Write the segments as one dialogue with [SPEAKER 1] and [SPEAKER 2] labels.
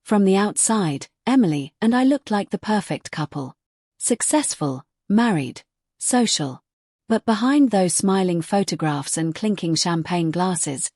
[SPEAKER 1] From the outside, Emily and I looked like the perfect couple. Successful, married, social. But behind those smiling photographs and clinking champagne glasses,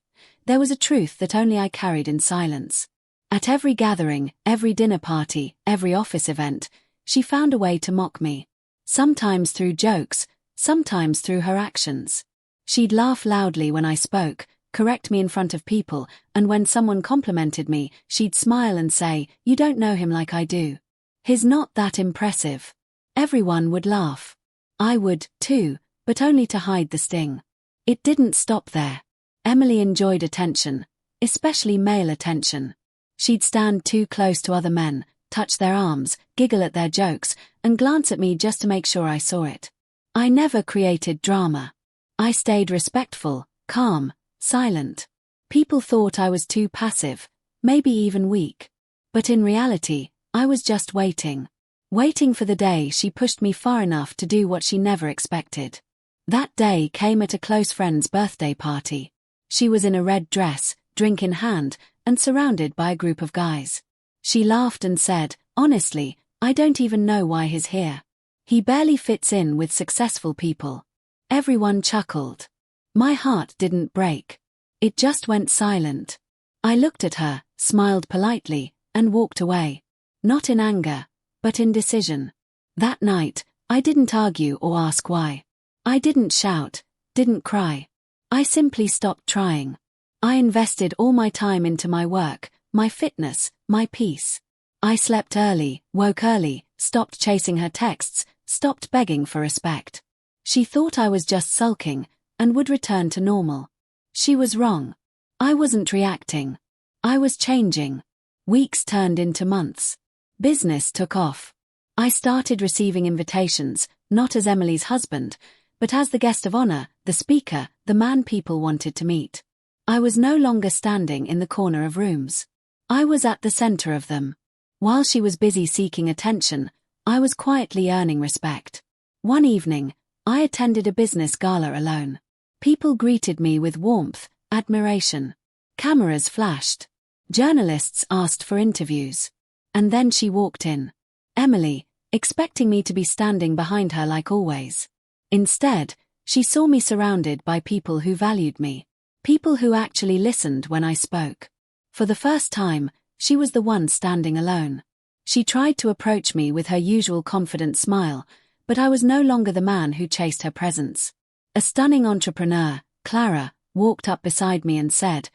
[SPEAKER 1] there was a truth that only I carried in silence. At every gathering, every dinner party, every office event, she found a way to mock me. Sometimes through jokes, sometimes through her actions. She'd laugh loudly when I spoke, correct me in front of people, and when someone complimented me, she'd smile and say, "You don't know him like I do. He's not that impressive." Everyone would laugh. I would, too, but only to hide the sting. It didn't stop there. Emily enjoyed attention, especially male attention. She'd stand too close to other men, touch their arms, giggle at their jokes, and glance at me just to make sure I saw it. I never created drama. I stayed respectful, calm, silent. People thought I was too passive, maybe even weak. But in reality, I was just waiting. Waiting for the day she pushed me far enough to do what she never expected. That day came at a close friend's birthday party. She was in a red dress, drink in hand, and surrounded by a group of guys. She laughed and said, "Honestly, I don't even know why he's here. He barely fits in with successful people." Everyone chuckled. My heart didn't break. It just went silent. I looked at her, smiled politely, and walked away. Not in anger, but in decision. That night, I didn't argue or ask why. I didn't shout, didn't cry. I simply stopped trying. I invested all my time into my work, my fitness, my peace. I slept early, woke early, stopped chasing her texts, stopped begging for respect. She thought I was just sulking, and would return to normal. She was wrong. I wasn't reacting. I was changing. Weeks turned into months. Business took off. I started receiving invitations, not as Emily's husband, but as the guest of honor, the speaker, the man people wanted to meet. I was no longer standing in the corner of rooms. I was at the center of them. While she was busy seeking attention, I was quietly earning respect. One evening, I attended a business gala alone. People greeted me with warmth, admiration. Cameras flashed. Journalists asked for interviews. And then she walked in. Emily, expecting me to be standing behind her like always. Instead, she saw me surrounded by people who valued me. People who actually listened when I spoke. For the first time, she was the one standing alone. She tried to approach me with her usual confident smile, but I was no longer the man who chased her presence. A stunning entrepreneur, Clara, walked up beside me and said,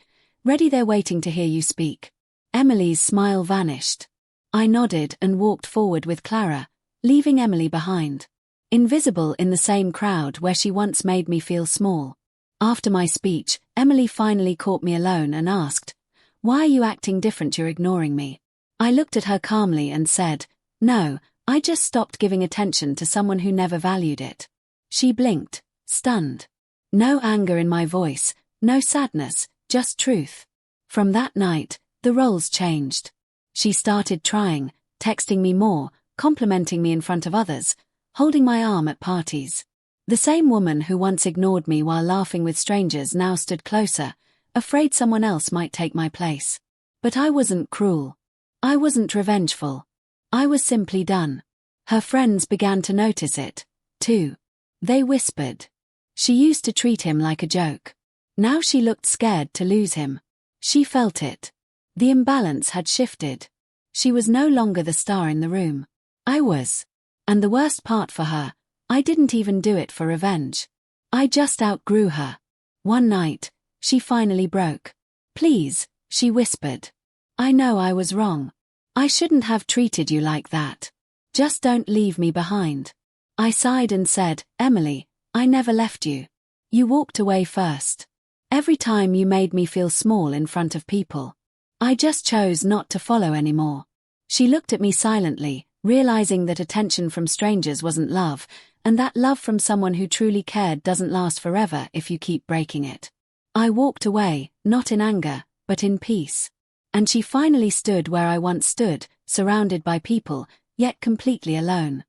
[SPEAKER 1] "Ready, they're waiting to hear you speak." Emily's smile vanished. I nodded and walked forward with Clara, leaving Emily behind. Invisible in the same crowd where she once made me feel small. After my speech, Emily finally caught me alone and asked, "Why are you acting different? You're ignoring me." I looked at her calmly and said, "No, I just stopped giving attention to someone who never valued it." She blinked, stunned. No anger in my voice, no sadness, just truth. From that night, the roles changed. She started trying, texting me more, complimenting me in front of others, holding my arm at parties. The same woman who once ignored me while laughing with strangers now stood closer, afraid someone else might take my place. But I wasn't cruel. I wasn't revengeful. I was simply done. Her friends began to notice it, too. They whispered. She used to treat him like a joke. Now she looked scared to lose him. She felt it. The imbalance had shifted. She was no longer the star in the room. I was. And the worst part for her, I didn't even do it for revenge. I just outgrew her. One night, she finally broke. "Please," she whispered. "I know I was wrong. I shouldn't have treated you like that. Just don't leave me behind." I sighed and said, "Emily, I never left you. You walked away first. Every time you made me feel small in front of people. I just chose not to follow anymore." She looked at me silently, realizing that attention from strangers wasn't love, and that love from someone who truly cared doesn't last forever if you keep breaking it. I walked away, not in anger, but in peace. And she finally stood where I once stood, surrounded by people, yet completely alone.